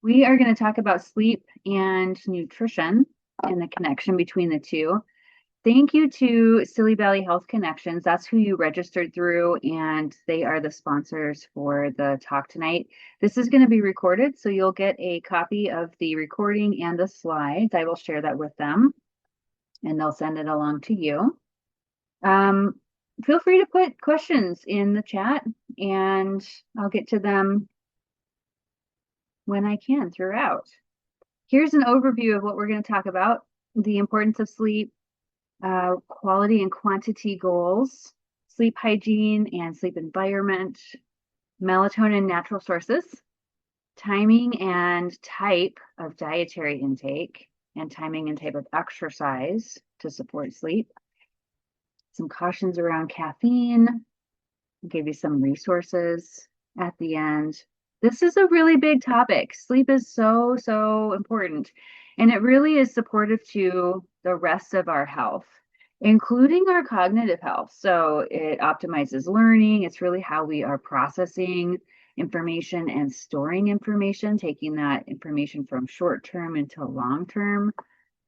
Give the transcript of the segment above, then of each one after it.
We are going to talk about sleep and nutrition and the connection between the two. Thank you to Stilly Valley Health Connections. That's who you registered through, and they are the sponsors for the talk tonight. This is going to be recorded, so you'll get a copy of the recording and the slides. I will share that with them, and they'll send it along to you. Feel free to put questions in the chat, and I'll get to them when I can throughout. Here's an overview of what we're going to talk about: the importance of sleep, quality and quantity goals, sleep hygiene and sleep environment, melatonin natural sources, timing and type of dietary intake, and timing and type of exercise to support sleep, some cautions around caffeine. I'll give you some resources at the end. This is a really big topic. Sleep is so important, and it really is supportive to the rest of our health, including our cognitive health. So it optimizes learning. It's really how we are processing information and storing information, taking that information from short-term into long-term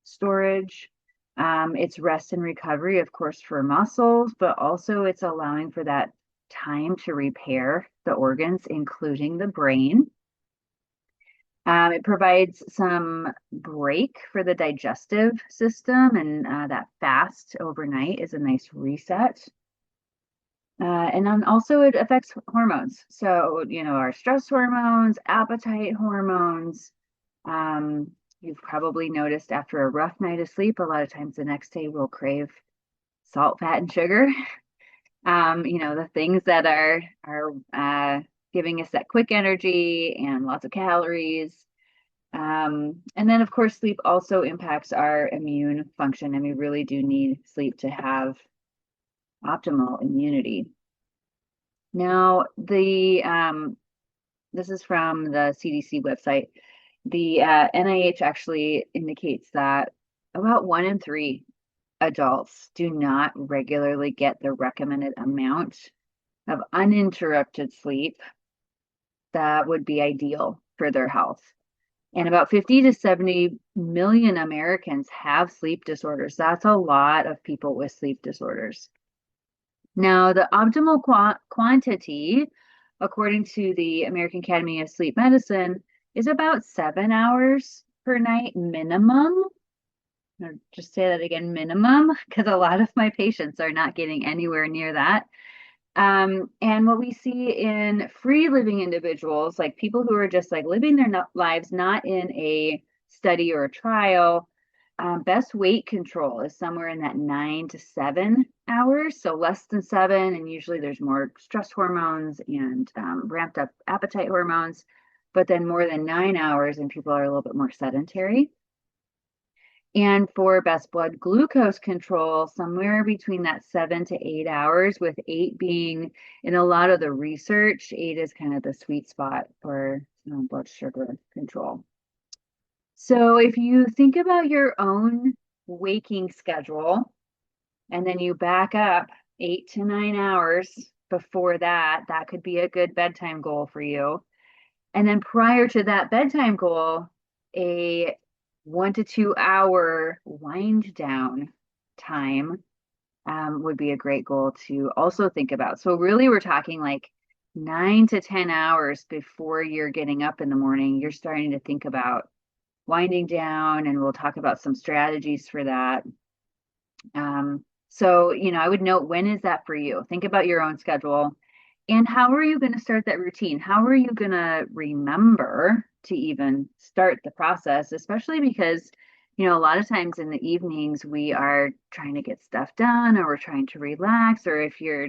storage. It's rest and recovery, of course, for muscles, but also it's allowing for that time to repair the organs, including the brain. It provides some break for the digestive system, and that fast overnight is a nice reset. And then also it affects hormones. So, our stress hormones, appetite hormones. You've probably noticed after a rough night of sleep, a lot of times the next day we'll crave salt, fat, and sugar. The things that are giving us that quick energy and lots of calories. And then, of course, sleep also impacts our immune function, and we really do need sleep to have optimal immunity. Now, this is from the CDC website. The NIH actually indicates that about 1 in 3 adults do not regularly get the recommended amount of uninterrupted sleep that would be ideal for their health. And about 50 to 70 million Americans have sleep disorders. That's a lot of people with sleep disorders. Now, the optimal quantity, according to the American Academy of Sleep Medicine, is about 7 hours per night minimum. I'll just say that again, minimum, because a lot of my patients are not getting anywhere near that. And what we see in free living individuals, like people who are just like living their lives, not in a study or a trial, best weight control is somewhere in that 9 to 7 hours. So less than 7, and usually there's more stress hormones and ramped up appetite hormones, but then more than 9 hours and people are a little bit more sedentary. And for best blood glucose control, somewhere between that 7 to 8 hours, with 8 being, in a lot of the research, 8 is kind of the sweet spot for blood sugar control. So if you think about your own waking schedule, and then you back up 8 to 9 hours before that, that could be a good bedtime goal for you. And then prior to that bedtime goal, a 1 to 2 hour wind down time would be a great goal to also think about. So really we're talking like 9 to 10 hours before you're getting up in the morning, you're starting to think about winding down, and we'll talk about some strategies for that. So, I would note, when is that for you? Think about your own schedule. And how are you going to start that routine? How are you going to remember to even start the process? Especially because, a lot of times in the evenings, we are trying to get stuff done, or we're trying to relax, or if you're,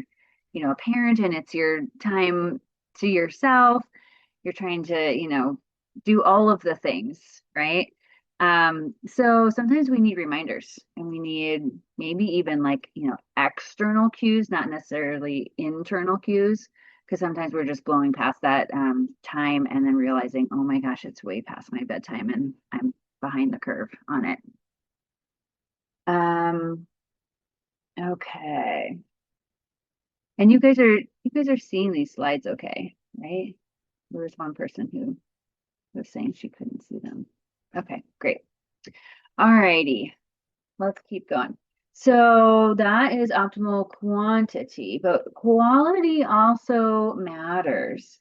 a parent and it's your time to yourself, you're trying to, do all of the things, right? So sometimes we need reminders, and we need maybe even like, external cues, not necessarily internal cues, because sometimes we're just blowing past that time and then realizing, oh my gosh, it's way past my bedtime and I'm behind the curve on it. Okay. And you guys are seeing these slides okay, right? There was one person who Was saying she couldn't see them. Okay, great. All righty, let's keep going. So that is optimal quantity, but quality also matters.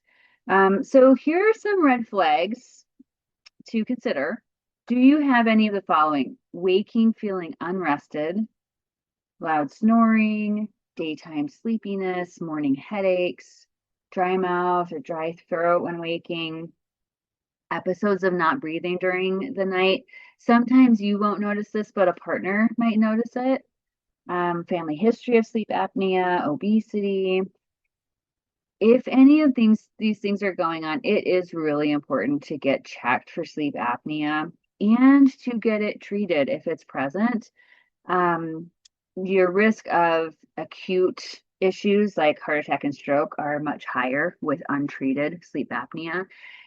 So here are some red flags to consider. Do you have any of the following? Waking feeling unrested, loud snoring, daytime sleepiness, morning headaches, dry mouth or dry throat when waking, episodes of not breathing during the night. Sometimes you won't notice this, but a partner might notice it. Family history of sleep apnea, obesity. If any of these things are going on, it is really important to get checked for sleep apnea and to get it treated if it's present. Um, your risk of acute issues like heart attack and stroke are much higher with untreated sleep apnea.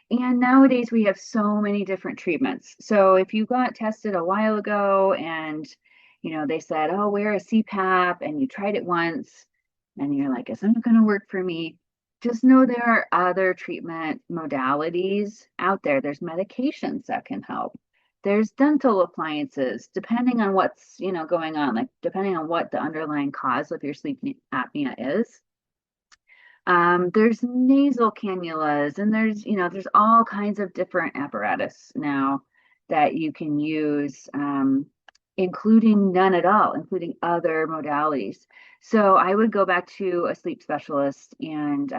And nowadays we have so many different treatments. So if you got tested a while ago and they said, "Oh, wear a CPAP," and you tried it once and you're like, "Is it going to work for me?" Just know there are other treatment modalities out there. There's medications that can help. There's dental appliances, depending on what's, going on, like depending on what the underlying cause of your sleep apnea is. There's nasal cannulas, and there's all kinds of different apparatus now that you can use, including none at all, including other modalities. So I would go back to a sleep specialist and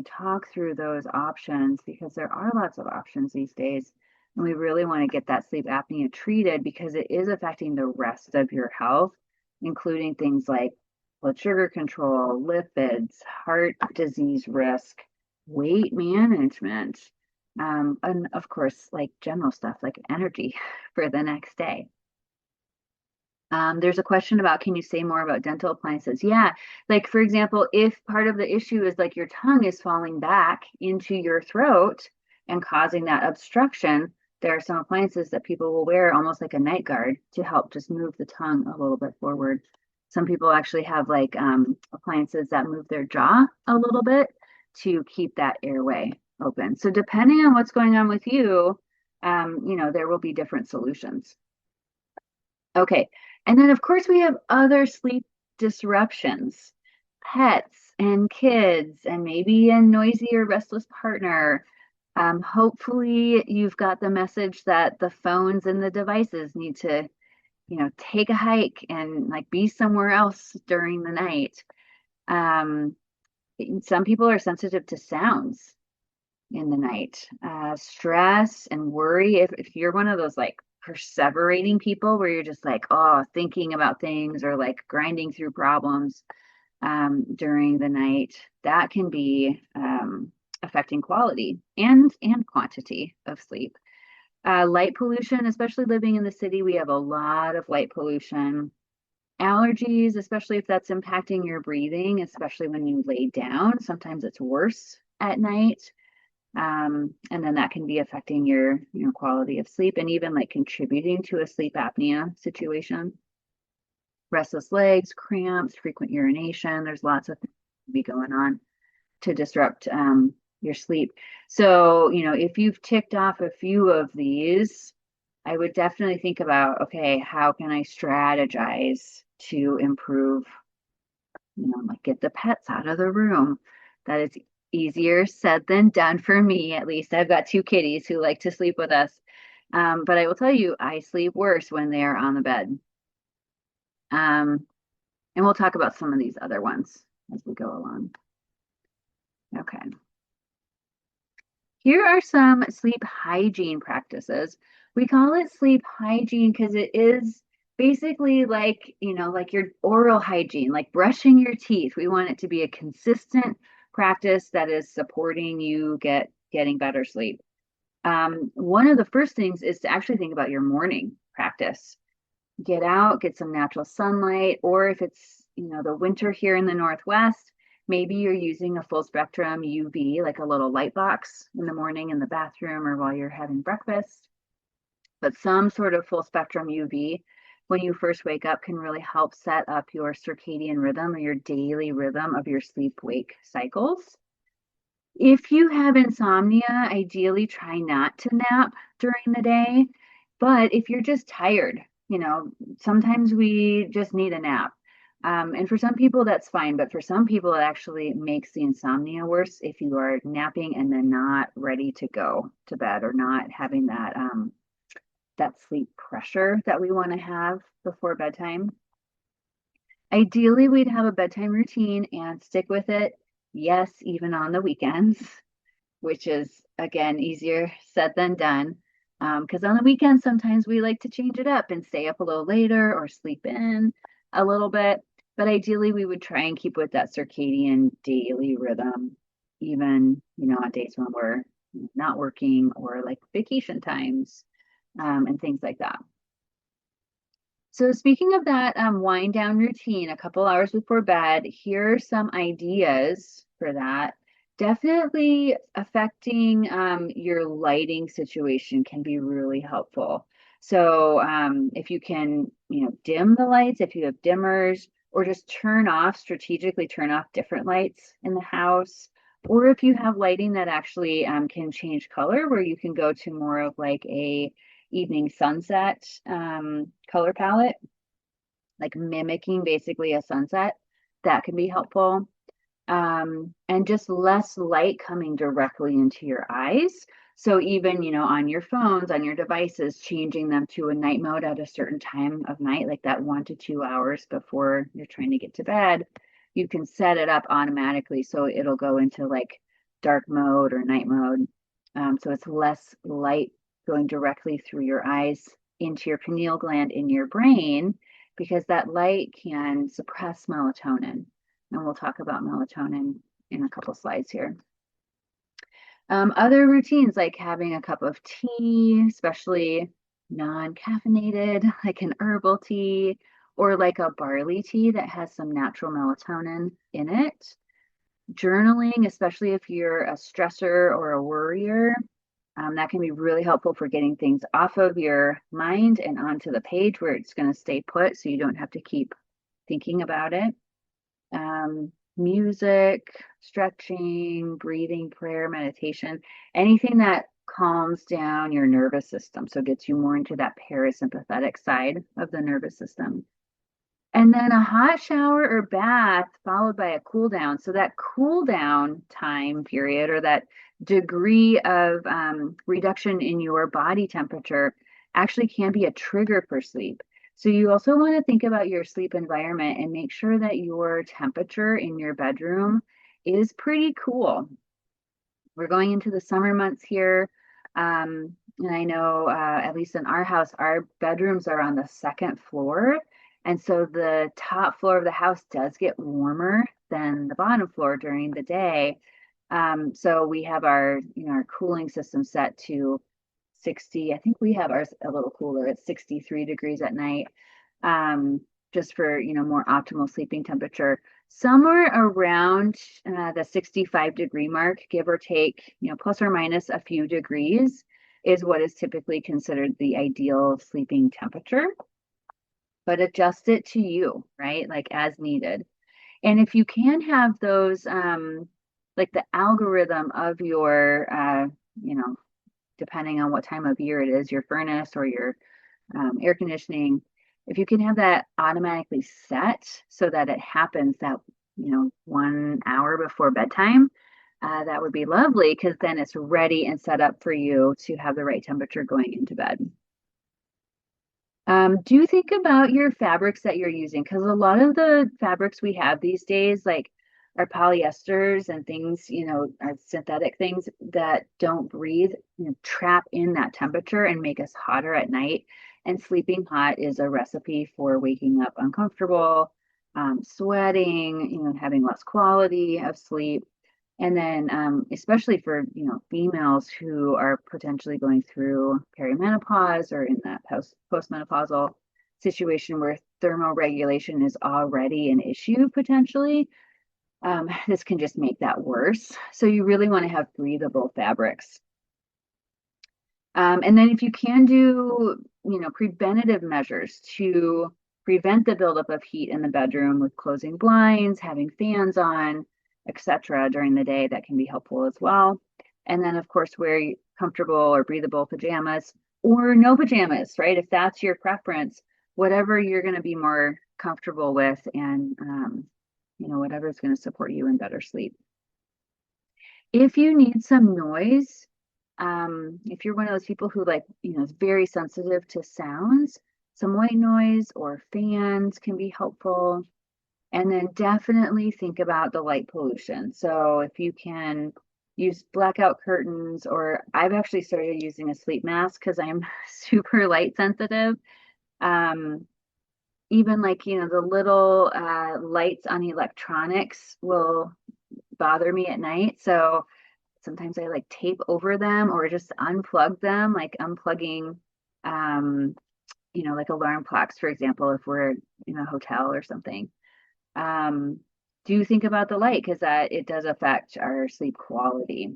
talk through those options because there are lots of options these days. And we really want to get that sleep apnea treated because it is affecting the rest of your health, including things like blood sugar control, lipids, heart disease risk, weight management, and of course, like general stuff like energy for the next day. There's a question about, can you say more about dental appliances? Yeah, like for example, if part of the issue is like your tongue is falling back into your throat and causing that obstruction, there are some appliances that people will wear almost like a night guard to help just move the tongue a little bit forward. Some people actually have like appliances that move their jaw a little bit to keep that airway open. So depending on what's going on with you, there will be different solutions. Okay. And then, of course, we have other sleep disruptions, pets and kids, and maybe a noisy or restless partner. Hopefully, you've got the message that the phones and the devices need to, take a hike and like be somewhere else during the night. Um, some people are sensitive to sounds in the night. Stress and worry. If you're one of those like perseverating people where you're just like, oh, thinking about things or like grinding through problems during the night, that can be affecting quality and quantity of sleep. Light pollution, especially living in the city, we have a lot of light pollution. Allergies, especially if that's impacting your breathing, especially when you lay down. Sometimes it's worse at night. And then that can be affecting your quality of sleep and even like contributing to a sleep apnea situation. Restless legs, cramps, frequent urination. There's lots of things to be going on to disrupt your sleep. So, if you've ticked off a few of these, I would definitely think about, okay, how can I strategize to improve, like get the pets out of the room? That is easier said than done for me, at least. I've got two kitties who like to sleep with us. But I will tell you, I sleep worse when they are on the bed. And we'll talk about some of these other ones as we go along. Okay. Here are some sleep hygiene practices. We call it sleep hygiene because it is basically like, like your oral hygiene, like brushing your teeth. We want it to be a consistent practice that is supporting you getting better sleep. One of the first things is to actually think about your morning practice. Get out, get some natural sunlight, or if it's, the winter here in the Northwest, maybe you're using a full spectrum UV, like a little light box in the morning in the bathroom or while you're having breakfast. But some sort of full spectrum UV when you first wake up can really help set up your circadian rhythm or your daily rhythm of your sleep wake cycles. If you have insomnia, ideally try not to nap during the day. But if you're just tired, sometimes we just need a nap. And for some people, that's fine. But for some people, it actually makes the insomnia worse if you are napping and then not ready to go to bed or not having that sleep pressure that we want to have before bedtime. Ideally, we'd have a bedtime routine and stick with it. Yes, even on the weekends, which is again easier said than done. Because on the weekends, sometimes we like to change it up and stay up a little later or sleep in a little bit. But ideally, we would try and keep with that circadian daily rhythm, even, on days when we're not working or like vacation times and things like that. So speaking of that wind down routine, a couple hours before bed, here are some ideas for that. Definitely affecting your lighting situation can be really helpful. So if you can, dim the lights, if you have dimmers, or just strategically turn off different lights in the house, or if you have lighting that actually can change color, where you can go to more of like a evening sunset color palette, like mimicking basically a sunset, that can be helpful. And just less light coming directly into your eyes. So even, on your phones, on your devices, changing them to a night mode at a certain time of night, like that 1 to 2 hours before you're trying to get to bed, you can set it up automatically. So it'll go into like dark mode or night mode. So it's less light going directly through your eyes into your pineal gland in your brain, because that light can suppress melatonin. And we'll talk about melatonin in a couple slides here. Other routines like having a cup of tea, especially non-caffeinated, like an herbal tea, or like a barley tea that has some natural melatonin in it. Journaling, especially if you're a stressor or a worrier, that can be really helpful for getting things off of your mind and onto the page where it's going to stay put so you don't have to keep thinking about it. Music, stretching, breathing, prayer, meditation, anything that calms down your nervous system. So gets you more into that parasympathetic side of the nervous system. And then a hot shower or bath followed by a cool down. So that cool down time period, or that degree of reduction in your body temperature, actually can be a trigger for sleep. So you also want to think about your sleep environment and make sure that your temperature in your bedroom is pretty cool. We're going into the summer months here. And I know, at least in our house, our bedrooms are on the second floor. And so the top floor of the house does get warmer than the bottom floor during the day. So we have our cooling system set to 60. I think we have ours a little cooler. It's 63 degrees at night, just for, more optimal sleeping temperature. Somewhere around the 65-degree mark, give or take, plus or minus a few degrees, is what is typically considered the ideal sleeping temperature. But adjust it to you, right? Like as needed. And if you can have those, like the algorithm of your, depending on what time of year it is, your furnace or your air conditioning, if you can have that automatically set so that it happens that 1 hour before bedtime, that would be lovely, because then it's ready and set up for you to have the right temperature going into bed. Do think about your fabrics that you're using, because a lot of the fabrics we have these days, like are polyesters and things, are synthetic things that don't breathe, trap in that temperature and make us hotter at night. And sleeping hot is a recipe for waking up uncomfortable, sweating, having less quality of sleep. And then, especially for, females who are potentially going through perimenopause or in that postmenopausal situation where thermoregulation is already an issue potentially, this can just make that worse. So you really want to have breathable fabrics. And then if you can do, preventative measures to prevent the buildup of heat in the bedroom with closing blinds, having fans on, etc. during the day that can be helpful as well. And then, of course, wear comfortable or breathable pajamas or no pajamas, right? If that's your preference, whatever you're going to be more comfortable with and, whatever is going to support you in better sleep. If you need some noise, if you're one of those people who is very sensitive to sounds, some white noise or fans can be helpful. And then definitely think about the light pollution. So if you can use blackout curtains, or I've actually started using a sleep mask because I'm super light sensitive. Even the little lights on electronics will bother me at night. So sometimes I like tape over them or just unplug them, like unplugging, like alarm clocks, for example, if we're in a hotel or something. Do think about the light because that it does affect our sleep quality.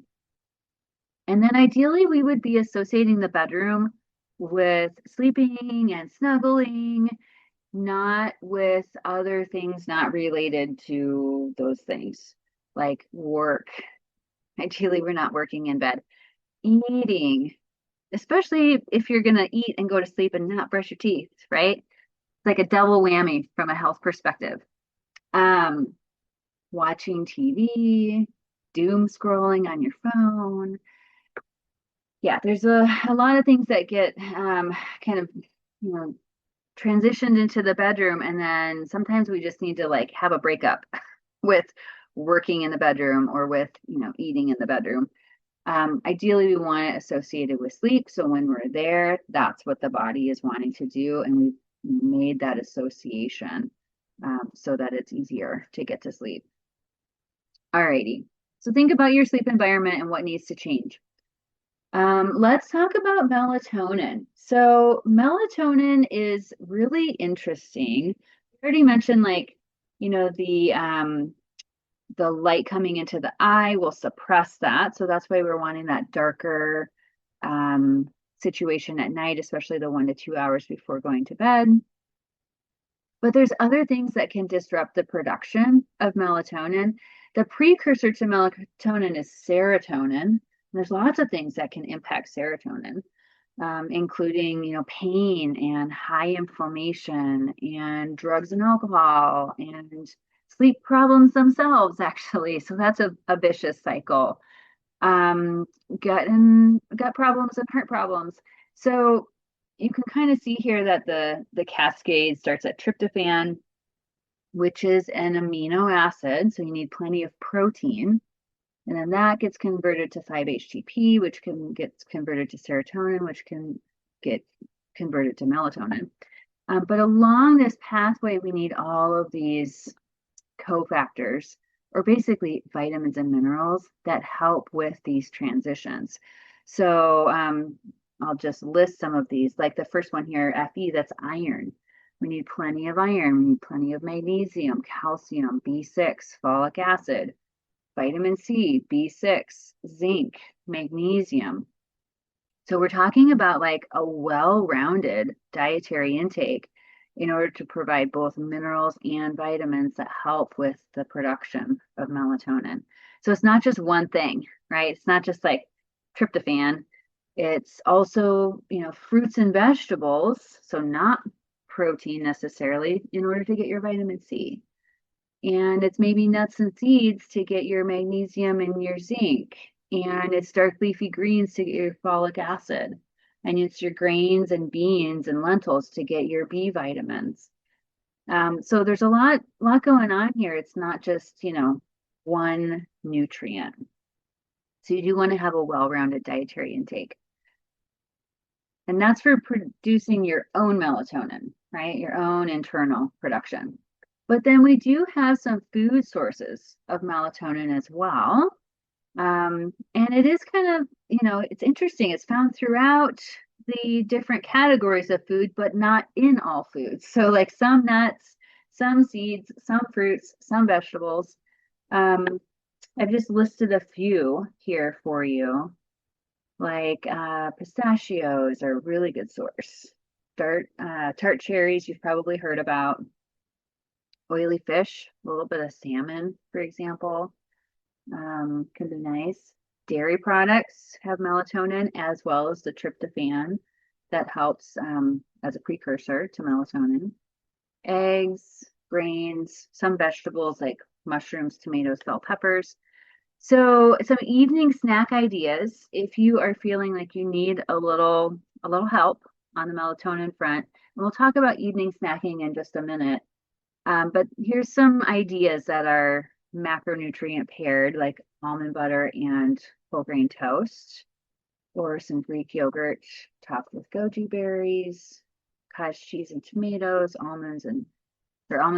And then ideally we would be associating the bedroom with sleeping and snuggling, not with other things not related to those things, like work. Ideally, we're not working in bed. Eating, especially if you're going to eat and go to sleep and not brush your teeth, right? It's like a double whammy from a health perspective. Watching TV, doom scrolling on your phone. Yeah, there's a lot of things that get kind of, transitioned into the bedroom. And then sometimes we just need to like have a breakup with working in the bedroom or with, eating in the bedroom. Ideally, we want it associated with sleep. So when we're there, that's what the body is wanting to do. And we've made that association so that it's easier to get to sleep. Alrighty. So think about your sleep environment and what needs to change. Let's talk about melatonin. So melatonin is really interesting. We already mentioned the light coming into the eye will suppress that. So that's why we're wanting that darker situation at night, especially the 1 to 2 hours before going to bed. But there's other things that can disrupt the production of melatonin. The precursor to melatonin is serotonin. There's lots of things that can impact serotonin, including, pain and high inflammation and drugs and alcohol and sleep problems themselves, actually. So that's a vicious cycle. Gut problems and heart problems. So you can kind of see here that the cascade starts at tryptophan, which is an amino acid. So you need plenty of protein. And then that gets converted to 5-HTP, which gets converted to serotonin, which can get converted to melatonin. But along this pathway, we need all of these cofactors, or basically vitamins and minerals that help with these transitions. So I'll just list some of these. Like the first one here, Fe, that's iron. We need plenty of iron. We need plenty of magnesium, calcium, B6, folic acid, vitamin C, B6, zinc, magnesium. So we're talking about like a well-rounded dietary intake in order to provide both minerals and vitamins that help with the production of melatonin. So it's not just one thing, right? It's not just like tryptophan. It's also, fruits and vegetables, so not protein necessarily, in order to get your vitamin C. And it's maybe nuts and seeds to get your magnesium and your zinc. And it's dark leafy greens to get your folic acid. And it's your grains and beans and lentils to get your B vitamins. So there's a lot going on here. It's not just, one nutrient. So you do want to have a well-rounded dietary intake. And that's for producing your own melatonin, right? Your own internal production. But then we do have some food sources of melatonin as well. And it is kind of, it's interesting. It's found throughout the different categories of food, but not in all foods. So like some nuts, some seeds, some fruits, some vegetables. I've just listed a few here for you. Like pistachios are a really good source. Tart cherries, you've probably heard about. Oily fish, a little bit of salmon, for example. can be nice. Dairy products have melatonin as well as the tryptophan that helps as a precursor to melatonin. Eggs, grains, some vegetables like mushrooms, tomatoes, bell peppers. So some evening snack ideas if you are feeling like you need a little help on the melatonin front. And we'll talk about evening snacking in just a minute. But here's some ideas that are macronutrient paired, like almond butter and whole grain toast, or some Greek yogurt topped with goji berries, cottage cheese and tomatoes, almond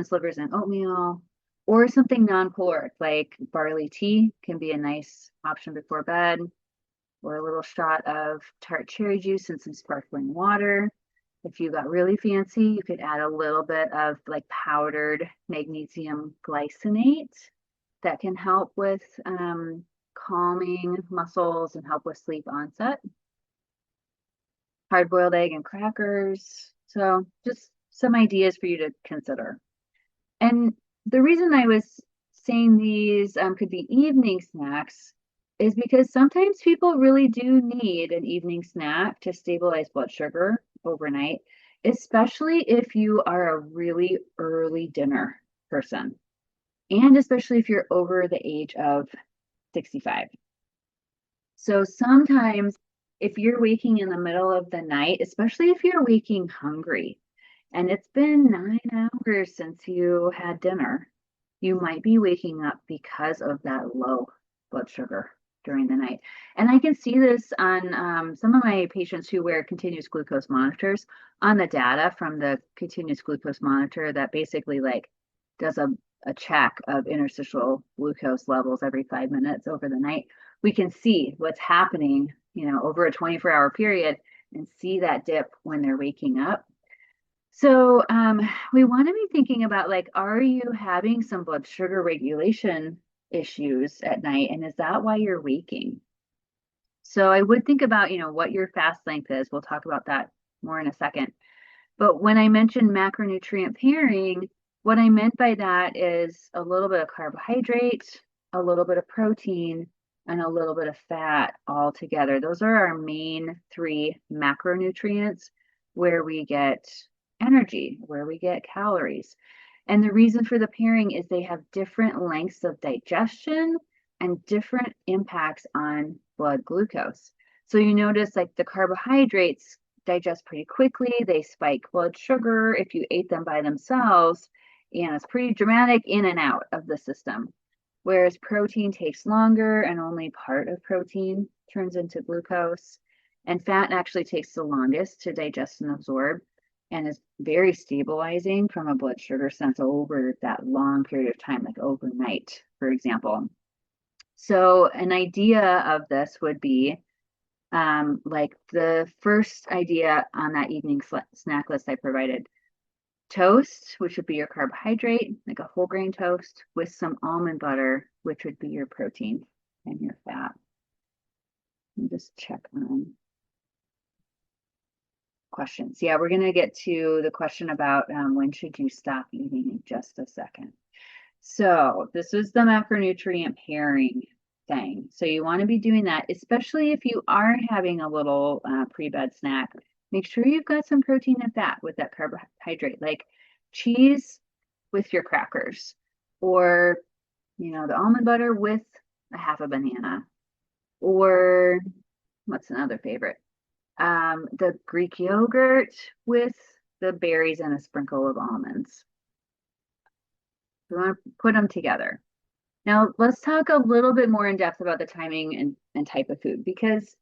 slivers and oatmeal, or something non-caloric like barley tea can be a nice option before bed, or a little shot of tart cherry juice and some sparkling water. If you got really fancy, you could add a little bit of like powdered magnesium glycinate that can help with calming muscles and help with sleep onset. Hard boiled egg and crackers. So, just some ideas for you to consider. And the reason I was saying these could be evening snacks is because sometimes people really do need an evening snack to stabilize blood sugar overnight, especially if you are a really early dinner person, and especially if you're over the age of 65. So sometimes if you're waking in the middle of the night, especially if you're waking hungry, and it's been 9 hours since you had dinner, you might be waking up because of that low blood sugar during the night. And I can see this on some of my patients who wear continuous glucose monitors on the data from the continuous glucose monitor that basically like does a check of interstitial glucose levels every 5 minutes over the night. We can see what's happening, over a 24-hour period and see that dip when they're waking up. So we want to be thinking about like, are you having some blood sugar regulation issues at night? And is that why you're waking? So I would think about, what your fast length is. We'll talk about that more in a second. But when I mentioned macronutrient pairing, what I meant by that is a little bit of carbohydrate, a little bit of protein, and a little bit of fat all together. Those are our main three macronutrients where we get energy, where we get calories. And the reason for the pairing is they have different lengths of digestion and different impacts on blood glucose. So you notice like the carbohydrates digest pretty quickly, they spike blood sugar if you ate them by themselves, and it's pretty dramatic in and out of the system. Whereas protein takes longer and only part of protein turns into glucose. And fat actually takes the longest to digest and absorb and is very stabilizing from a blood sugar sense over that long period of time, like overnight, for example. So an idea of this would be like the first idea on that evening snack list I provided. Toast, which would be your carbohydrate, like a whole grain toast with some almond butter, which would be your protein and your fat. And just check on questions. Yeah, we're going to get to the question about when should you stop eating in just a second. So this is the macronutrient pairing thing. So you want to be doing that, especially if you are having a little pre-bed snack. Make sure you've got some protein and fat with that carbohydrate, like cheese with your crackers, or the almond butter with a half a banana, or what's another favorite? The Greek yogurt with the berries and a sprinkle of almonds. We want to put them together. Now, let's talk a little bit more in depth about the timing and type of food, because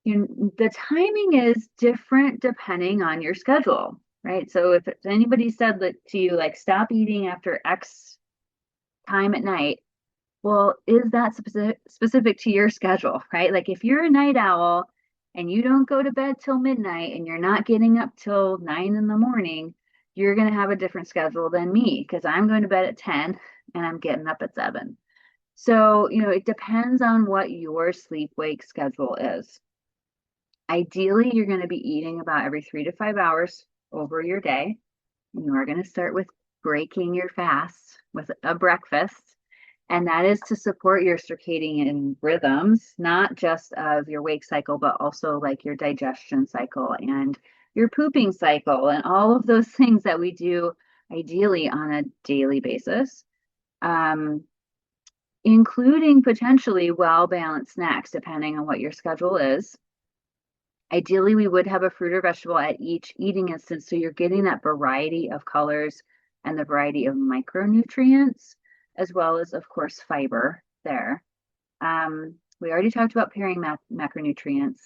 the timing is different depending on your schedule, right? So if anybody said that to you, like, stop eating after X time at night, well, is that specific to your schedule, right? Like if you're a night owl and you don't go to bed till midnight and you're not getting up till 9 in the morning, you're going to have a different schedule than me because I'm going to bed at 10 and I'm getting up at 7. So, it depends on what your sleep wake schedule is. Ideally, you're going to be eating about every 3 to 5 hours over your day. You are going to start with breaking your fast with a breakfast. And that is to support your circadian rhythms, not just of your wake cycle, but also like your digestion cycle and your pooping cycle and all of those things that we do ideally on a daily basis, um, including potentially well-balanced snacks, depending on what your schedule is. Ideally, we would have a fruit or vegetable at each eating instance, so you're getting that variety of colors and the variety of micronutrients, as well as, of course, fiber there. We already talked about pairing macronutrients.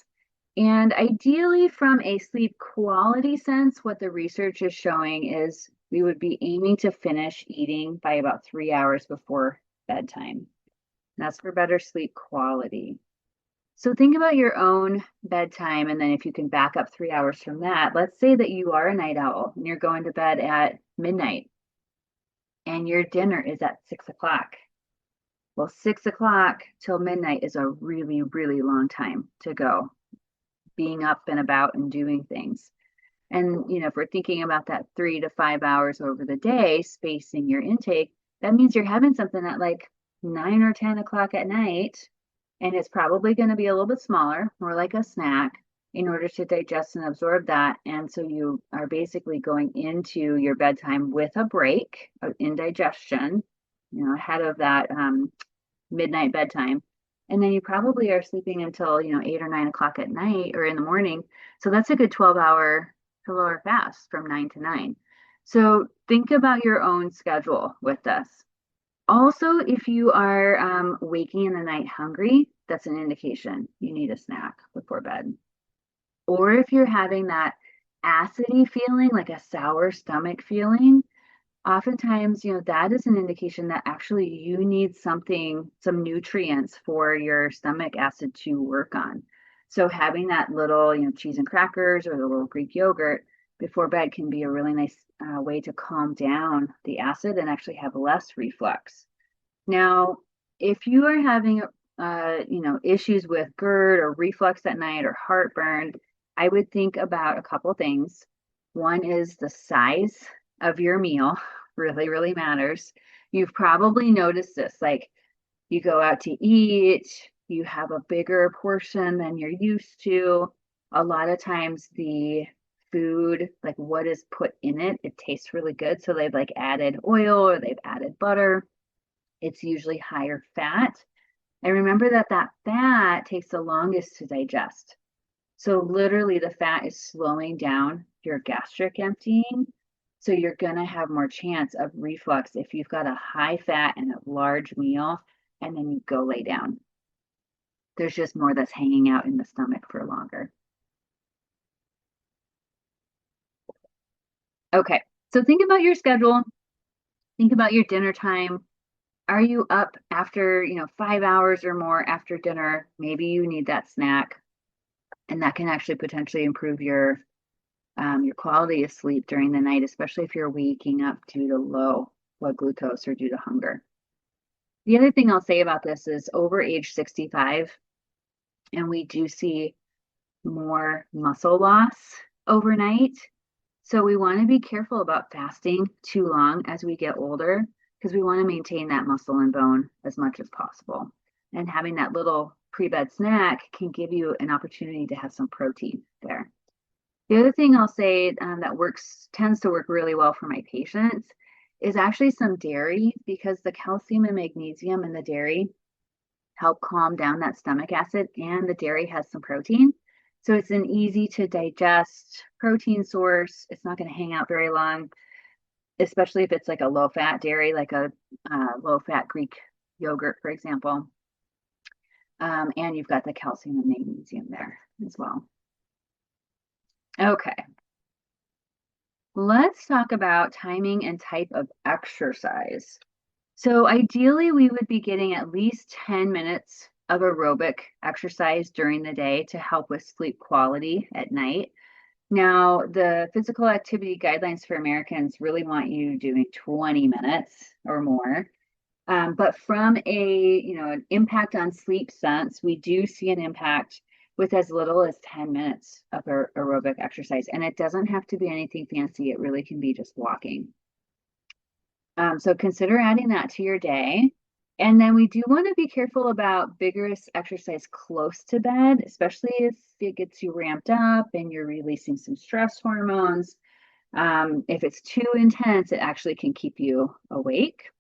And ideally, from a sleep quality sense, what the research is showing is we would be aiming to finish eating by about 3 hours before bedtime. That's for better sleep quality. So think about your own bedtime, and then if you can back up 3 hours from that, let's say that you are a night owl and you're going to bed at midnight and your dinner is at 6 o'clock. Well, 6 o'clock till midnight is a really, really long time to go being up and about and doing things. And, if we're thinking about that 3 to 5 hours over the day, spacing your intake, that means you're having something at like 9 or 10 o'clock at night. And it's probably going to be a little bit smaller, more like a snack in order to digest and absorb that. And so you are basically going into your bedtime with a break in digestion, ahead of that midnight bedtime. And then you probably are sleeping until, 8 or 9 o'clock at night or in the morning. So that's a good 12-hour fast from 9 to 9. So think about your own schedule with this. Also, if you are waking in the night hungry, that's an indication you need a snack before bed. Or if you're having that acidy feeling, like a sour stomach feeling, oftentimes, that is an indication that actually you need some nutrients for your stomach acid to work on. So having that little, cheese and crackers or the little Greek yogurt before bed can be a really nice way to calm down the acid and actually have less reflux. Now, if you are having, issues with GERD or reflux at night or heartburn, I would think about a couple things. One is the size of your meal really, really matters. You've probably noticed this, like you go out to eat, you have a bigger portion than you're used to. A lot of times the food, like what is put in it, it tastes really good. So they've like added oil or they've added butter. It's usually higher fat. And remember that fat takes the longest to digest. So literally the fat is slowing down your gastric emptying. So you're going to have more chance of reflux if you've got a high fat and a large meal and then you go lay down. There's just more that's hanging out in the stomach for longer. Okay, so think about your schedule. Think about your dinner time. Are you up after, 5 hours or more after dinner? Maybe you need that snack, and that can actually potentially improve your quality of sleep during the night, especially if you're waking up due to low blood glucose or due to hunger. The other thing I'll say about this is over age 65, and we do see more muscle loss overnight. So we want to be careful about fasting too long as we get older because we want to maintain that muscle and bone as much as possible. And having that little pre-bed snack can give you an opportunity to have some protein there. The other thing I'll say that tends to work really well for my patients is actually some dairy, because the calcium and magnesium in the dairy help calm down that stomach acid, and the dairy has some protein. So it's an easy to digest protein source. It's not going to hang out very long, especially if it's like a low fat dairy, like a low fat Greek yogurt, for example. And you've got the calcium and magnesium there as well. Okay. Let's talk about timing and type of exercise. So ideally, we would be getting at least 10 minutes of aerobic exercise during the day to help with sleep quality at night. Now, the physical activity guidelines for Americans really want you doing 20 minutes or more. But from an impact on sleep sense, we do see an impact with as little as 10 minutes of aerobic exercise. And it doesn't have to be anything fancy. It really can be just walking. So consider adding that to your day. And then we do want to be careful about vigorous exercise close to bed, especially if it gets you ramped up and you're releasing some stress hormones. If it's too intense, it actually can keep you awake.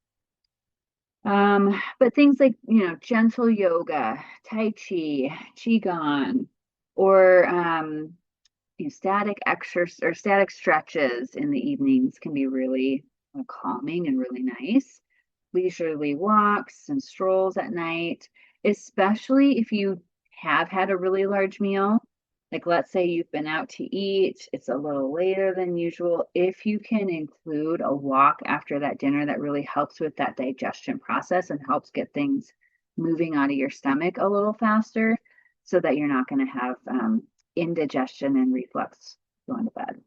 But things like, gentle yoga, Tai Chi, Qigong, or static exercise or static stretches in the evenings can be really calming and really nice. Leisurely walks and strolls at night, especially if you have had a really large meal. Like, let's say you've been out to eat, it's a little later than usual. If you can include a walk after that dinner, that really helps with that digestion process and helps get things moving out of your stomach a little faster so that you're not going to have indigestion and reflux going to bed.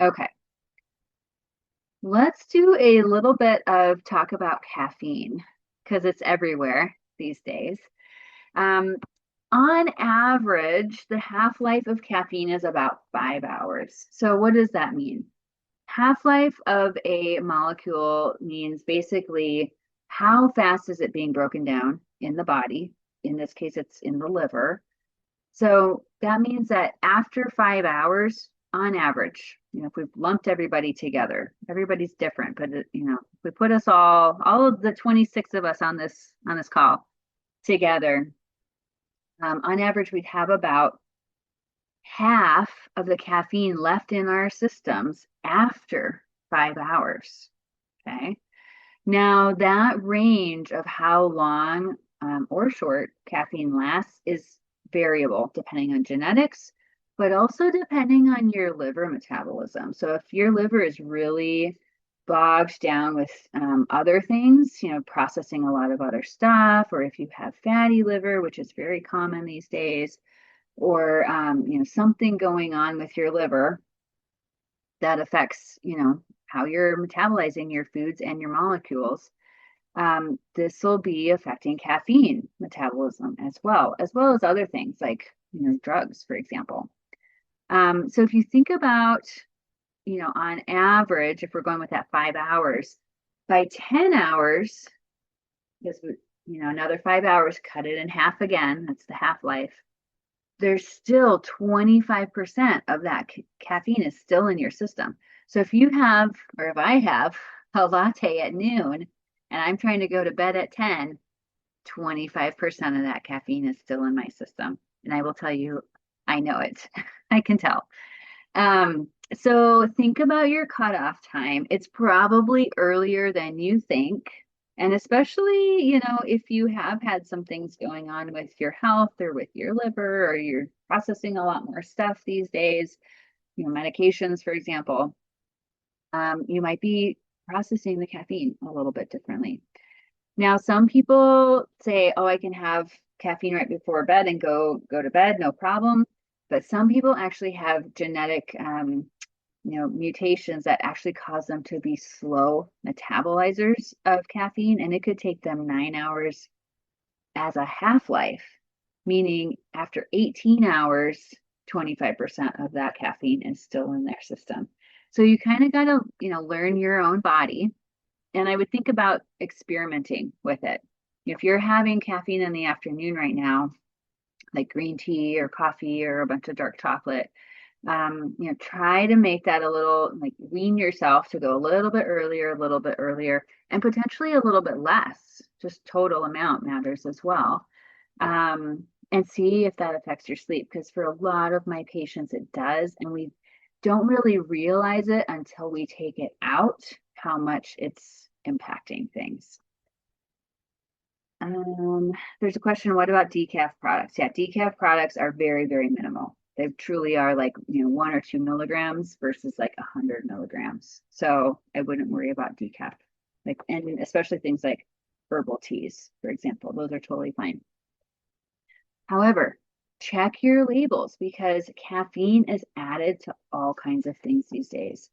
Okay, let's do a little bit of talk about caffeine because it's everywhere these days. Um, on average, the half-life of caffeine is about 5 hours. So what does that mean? Half-life of a molecule means basically how fast is it being broken down in the body? In this case, it's in the liver. So that means that after 5 hours, on average, if we've lumped everybody together, everybody's different, but if we put us all of the 26 of us on this call together, on average, we'd have about half of the caffeine left in our systems after 5 hours. Okay. Now, that range of how long or short caffeine lasts is variable depending on genetics, but also depending on your liver metabolism. So, if your liver is really bogged down with other things, processing a lot of other stuff, or if you have fatty liver, which is very common these days, or something going on with your liver that affects how you're metabolizing your foods and your molecules, this will be affecting caffeine metabolism as well as other things like drugs, for example. So if you think about on average, if we're going with that 5 hours, by 10 hours, because another 5 hours, cut it in half again, that's the half-life, there's still 25% of that caffeine is still in your system. So if you have, or if I have a latte at noon and I'm trying to go to bed at 10, 25% of that caffeine is still in my system. And I will tell you, I know it. I can tell. So think about your cutoff time. It's probably earlier than you think. And especially, if you have had some things going on with your health or with your liver, or you're processing a lot more stuff these days, medications, for example, you might be processing the caffeine a little bit differently. Now, some people say, oh, I can have caffeine right before bed and go to bed, no problem. But some people actually have genetic mutations that actually cause them to be slow metabolizers of caffeine, and it could take them 9 hours as a half-life, meaning after 18 hours, 25% of that caffeine is still in their system. So you kind of got to, learn your own body. And I would think about experimenting with it. If you're having caffeine in the afternoon right now, like green tea or coffee or a bunch of dark chocolate, try to make that a little, like, wean yourself to go a little bit earlier, and potentially a little bit less. Just total amount matters as well. And see if that affects your sleep, because for a lot of my patients, it does. And we don't really realize it until we take it out, how much it's impacting things. There's a question, what about decaf products? Yeah, decaf products are very, very minimal. They truly are like, 1 or 2 milligrams versus like 100 milligrams. So I wouldn't worry about decaf. Like, and especially things like herbal teas, for example, those are totally fine. However, check your labels because caffeine is added to all kinds of things these days.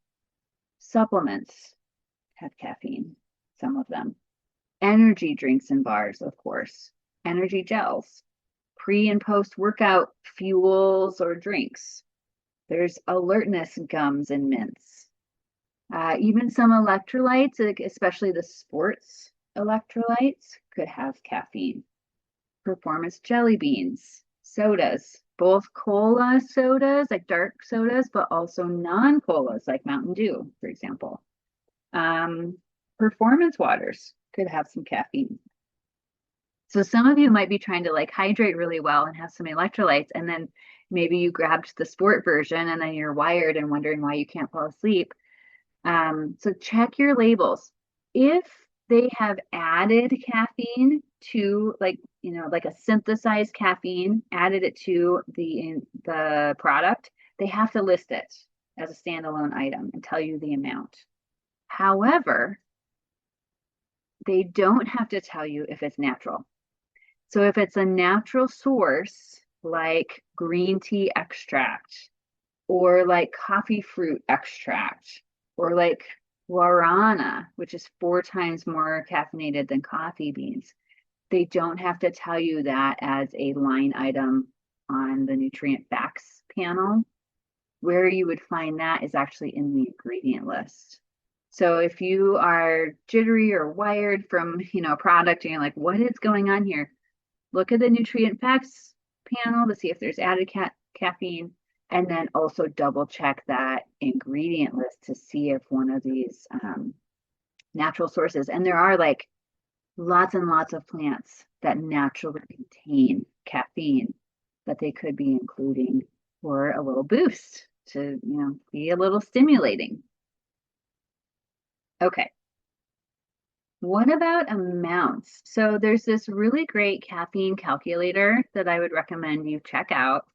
Supplements have caffeine, some of them. Energy drinks and bars, of course. Energy gels. Pre and post workout fuels or drinks. There's alertness gums and mints. Even some electrolytes, like especially the sports electrolytes, could have caffeine. Performance jelly beans, sodas, both cola sodas, like dark sodas, but also non-colas, like Mountain Dew, for example. Um, Performance waters could have some caffeine. So some of you might be trying to like hydrate really well and have some electrolytes, and then maybe you grabbed the sport version and then you're wired and wondering why you can't fall asleep. So check your labels. If they have added caffeine to like a synthesized caffeine, added it to the product, they have to list it as a standalone item and tell you the amount. However, they don't have to tell you if it's natural. So if it's a natural source, like green tea extract, or like coffee fruit extract, or like guarana, which is 4 times more caffeinated than coffee beans, they don't have to tell you that as a line item on the nutrient facts panel. Where you would find that is actually in the ingredient list. So if you are jittery or wired from, a product and you're like, what is going on here? Look at the nutrient facts panel to see if there's added caffeine, and then also double check that ingredient list to see if one of these natural sources, and there are like lots and lots of plants that naturally contain caffeine that they could be including for a little boost to, be a little stimulating. Okay. What about amounts? So there's this really great caffeine calculator that I would recommend you check out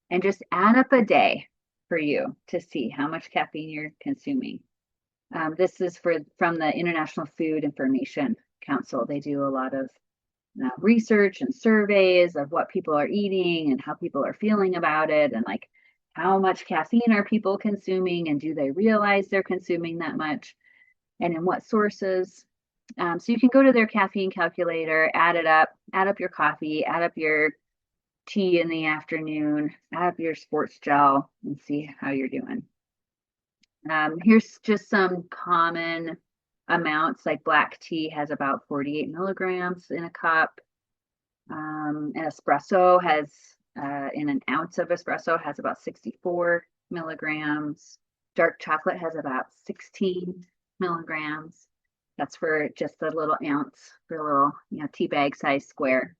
and just add up a day for you to see how much caffeine you're consuming. This is from the International Food Information Council. They do a lot of research and surveys of what people are eating and how people are feeling about it, and like how much caffeine are people consuming, and do they realize they're consuming that much, and in what sources. So you can go to their caffeine calculator, add it up, add up your coffee, add up your tea in the afternoon, add up your sports gel, and see how you're doing. Here's just some common amounts, like black tea has about 48 milligrams in a cup. An espresso has, in an ounce of espresso, has about 64 milligrams. Dark chocolate has about 16 milligrams. That's for just a little ounce, for a little, tea bag size square.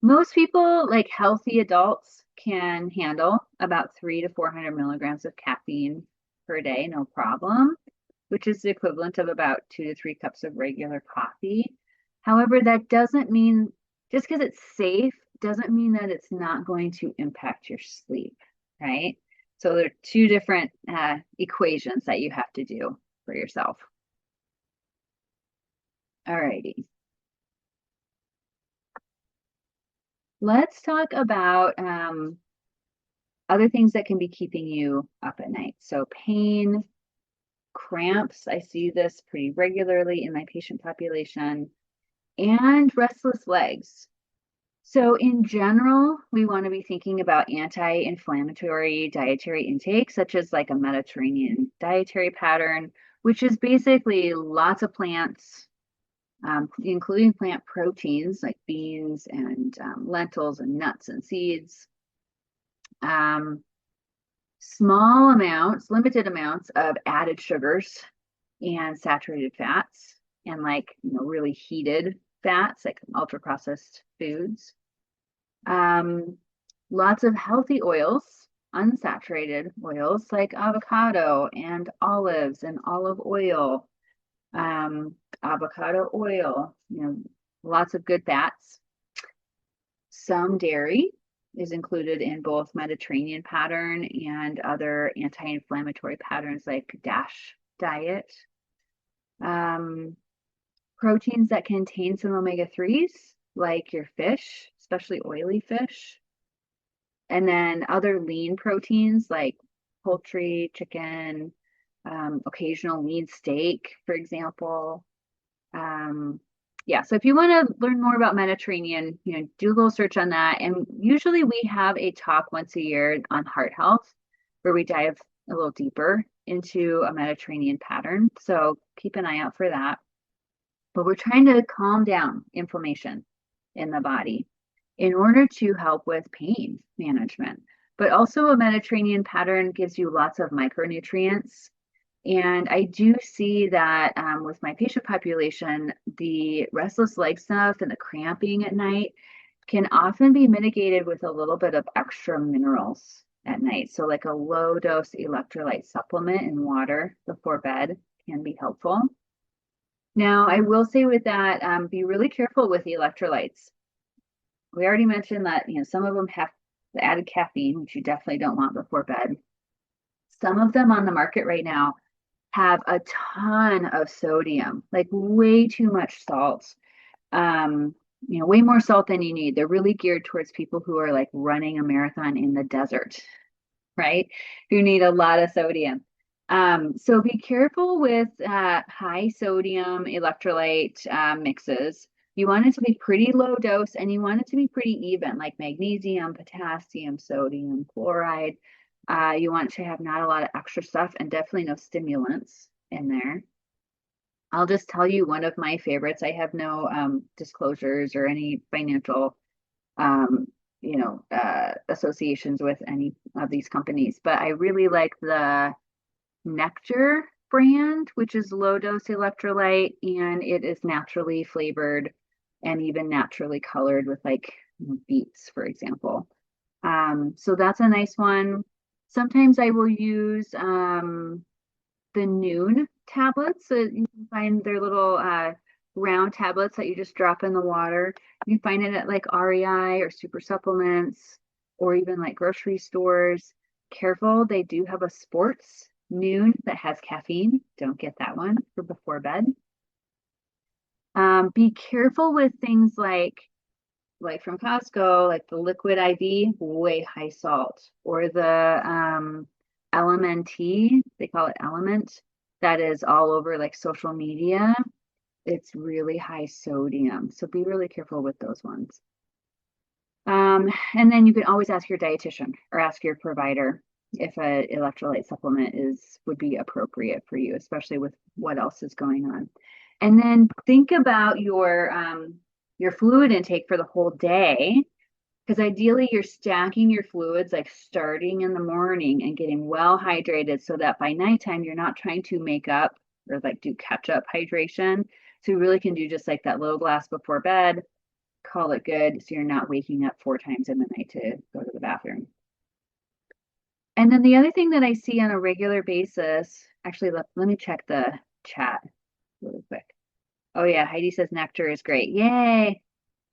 Most people, like healthy adults, can handle about 300 to 400 milligrams of caffeine per day, no problem, which is the equivalent of about 2 to 3 cups of regular coffee. However, that doesn't mean, just because it's safe, doesn't mean that it's not going to impact your sleep, right? So there are 2 different equations that you have to do for yourself. Alrighty. Let's talk about other things that can be keeping you up at night. So pain, cramps, I see this pretty regularly in my patient population, and restless legs. So in general, we want to be thinking about anti-inflammatory dietary intake, such as like a Mediterranean dietary pattern, which is basically lots of plants, including plant proteins like beans and lentils and nuts and seeds. Small amounts, limited amounts of added sugars and saturated fats, and like, really heated fats, like ultra processed foods. Lots of healthy oils, unsaturated oils like avocado and olives and olive oil, avocado oil, lots of good fats. Some dairy is included in both Mediterranean pattern and other anti-inflammatory patterns like DASH diet. Proteins that contain some omega-3s, like your fish, especially oily fish. And then other lean proteins like poultry, chicken, occasional lean steak, for example. So if you want to learn more about Mediterranean, do a little search on that. And usually we have a talk once a year on heart health where we dive a little deeper into a Mediterranean pattern. So keep an eye out for that. But we're trying to calm down inflammation in the body in order to help with pain management. But also, a Mediterranean pattern gives you lots of micronutrients. And I do see that with my patient population, the restless leg stuff and the cramping at night can often be mitigated with a little bit of extra minerals at night. So, like a low dose electrolyte supplement in water before bed can be helpful. Now, I will say with that, be really careful with the electrolytes. We already mentioned that, some of them have the added caffeine, which you definitely don't want before bed. Some of them on the market right now have a ton of sodium, like way too much salt. Way more salt than you need. They're really geared towards people who are like running a marathon in the desert, right? Who need a lot of sodium. So be careful with high sodium electrolyte mixes. You want it to be pretty low dose, and you want it to be pretty even, like magnesium, potassium, sodium, chloride. You want to have not a lot of extra stuff, and definitely no stimulants in there. I'll just tell you one of my favorites. I have no disclosures or any financial associations with any of these companies, but I really like the Nectar brand, which is low dose electrolyte, and it is naturally flavored and even naturally colored with like beets, for example. So that's a nice one. Sometimes I will use the Noon tablets. So you can find their little round tablets that you just drop in the water. You can find it at like REI or Super Supplements or even like grocery stores. Careful, they do have a sports Noon that has caffeine. Don't get that one for before bed. Be careful with things like from Costco, like the liquid IV, way high salt, or the LMNT, they call it Element, that is all over like social media. It's really high sodium, so be really careful with those ones. And then you can always ask your dietitian or ask your provider if an electrolyte supplement would be appropriate for you, especially with what else is going on. And then think about your fluid intake for the whole day, because ideally you're stacking your fluids like starting in the morning and getting well hydrated so that by nighttime you're not trying to make up or like do catch up hydration. So you really can do just like that little glass before bed, call it good, so you're not waking up 4 times in the night to go to the bathroom. And then the other thing that I see on a regular basis, actually, let me check the chat really quick. Oh yeah, Heidi says Nectar is great. Yay.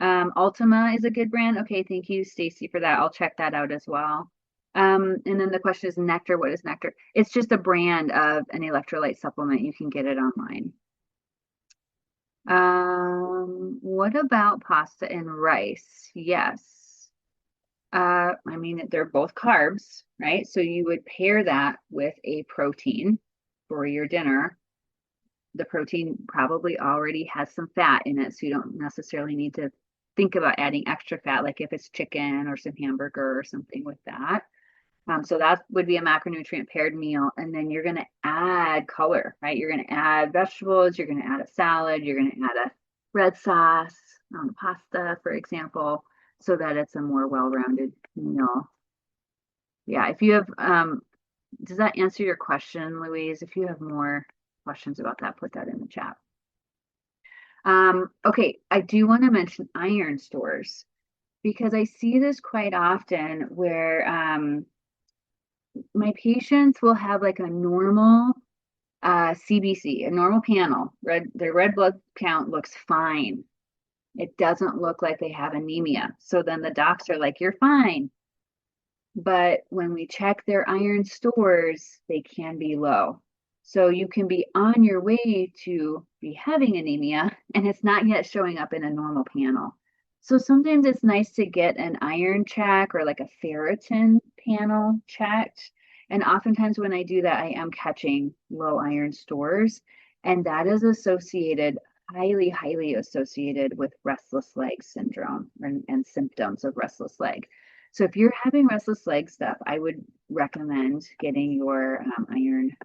Ultima is a good brand. Okay, thank you, Stacy, for that. I'll check that out as well. And then the question is Nectar. What is Nectar? It's just a brand of an electrolyte supplement. You can get it online. What about pasta and rice? Yes. I mean, they're both carbs, right? So you would pair that with a protein for your dinner. The protein probably already has some fat in it, so you don't necessarily need to think about adding extra fat, like if it's chicken or some hamburger or something with that. So that would be a macronutrient paired meal. And then you're going to add color, right? You're going to add vegetables. You're going to add a salad. You're going to add a red sauce on pasta, for example, so that it's a more well-rounded meal. Yeah, if you have, does that answer your question, Louise? If you have more questions about that, put that in the chat. Okay, I do want to mention iron stores because I see this quite often where my patients will have like a normal CBC, a normal panel. Their red blood count looks fine. It doesn't look like they have anemia. So then the docs are like, you're fine. But when we check their iron stores, they can be low. So you can be on your way to be having anemia and it's not yet showing up in a normal panel. So sometimes it's nice to get an iron check or like a ferritin panel checked. And oftentimes when I do that, I am catching low iron stores. And that is associated, highly, highly associated with restless leg syndrome and symptoms of restless leg. So if you're having restless leg stuff, I would recommend getting your iron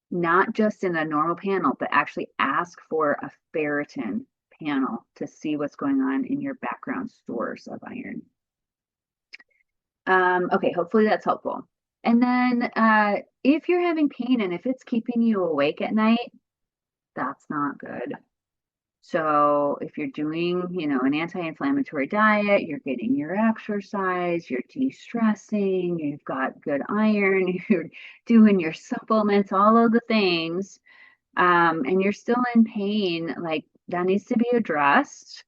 not just in a normal panel, but actually ask for a ferritin panel to see what's going on in your background stores of iron. Okay, hopefully that's helpful. And then if you're having pain and if it's keeping you awake at night, that's not good. So if you're doing, an anti-inflammatory diet, you're getting your exercise, you're de-stressing, you've got good iron, you're doing your supplements, all of the things, and you're still in pain, like that needs to be addressed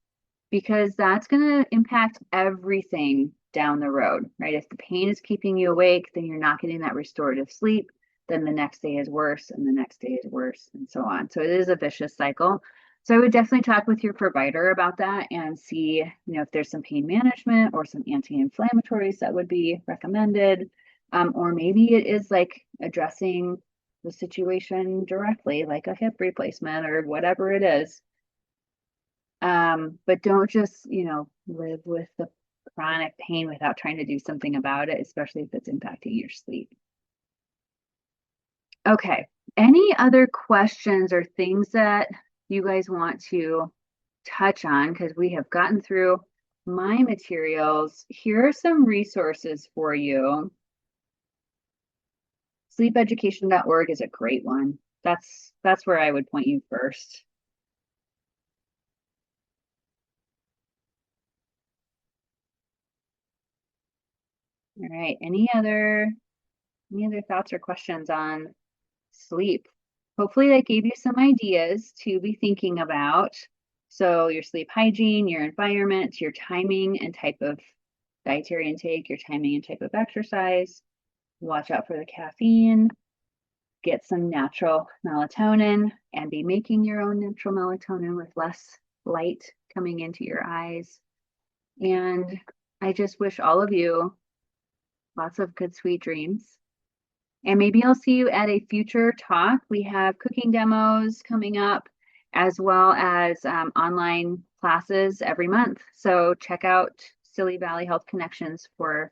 because that's going to impact everything down the road, right? If the pain is keeping you awake, then you're not getting that restorative sleep. Then the next day is worse, and the next day is worse, and so on. So it is a vicious cycle. So I would definitely talk with your provider about that and see, if there's some pain management or some anti-inflammatories that would be recommended. Or maybe it is like addressing the situation directly, like a hip replacement or whatever it is. But don't just, live with the chronic pain without trying to do something about it, especially if it's impacting your sleep. Okay. Any other questions or things that you guys want to touch on? Because we have gotten through my materials. Here are some resources for you. Sleepeducation.org is a great one. That's where I would point you first. All right. Any other thoughts or questions on sleep? Hopefully that gave you some ideas to be thinking about. So your sleep hygiene, your environment, your timing and type of dietary intake, your timing and type of exercise. Watch out for the caffeine. Get some natural melatonin and be making your own natural melatonin with less light coming into your eyes. And I just wish all of you lots of good, sweet dreams. And maybe I'll see you at a future talk. We have cooking demos coming up, as well as online classes every month. So check out Stilly Valley Health Connections for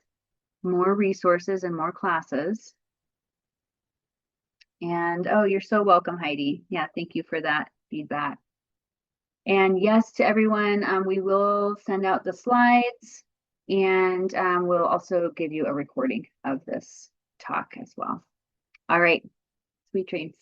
more resources and more classes. And oh, you're so welcome, Heidi. Yeah, thank you for that feedback. And yes, to everyone, we will send out the slides and we'll also give you a recording of this talk as well. All right, sweet dreams.